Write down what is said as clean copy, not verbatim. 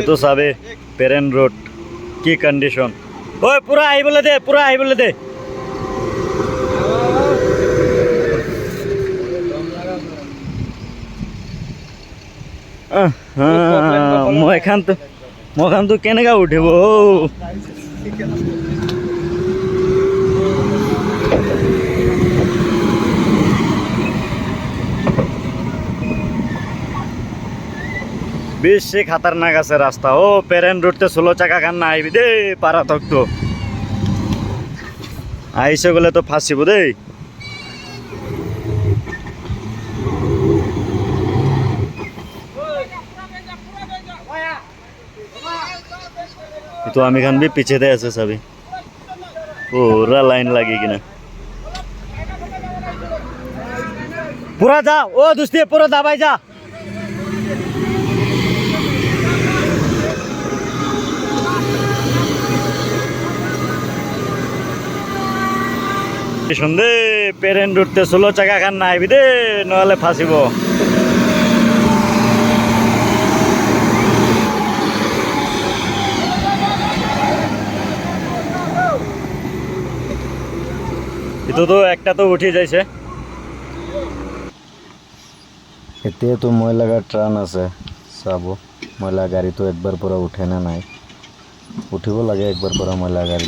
itu sabe Peren Road কি condition ওই পুরা আই বলে দে মখান তো কেনেকা উঠিব বেশি খাতারনাক আছে রাস্তা ও পেরেন রোডতে 16 চাকা খান না আইবি দে পারা থাকতো আইসে গেলে তো ফাঁসিব দে तो आमी खान भी पीछे थे ऐसे सभी पूरा लाइन लगी कि ना पूरा जा ओ दोस्ती पूरा दबाई जा শুনদে পেরেন রুটতে 16 চাকা খান না আইবি দে নহলে ফাঁসিব ইতো তো একটা তো উঠে যাইছে এতে তো ময়লা ট্রান আছে চাবো ময়লা গাড়ি তো একবার পুরা উঠে না নাই উঠিব লাগে একবার পুরা ময়লা গাড়ি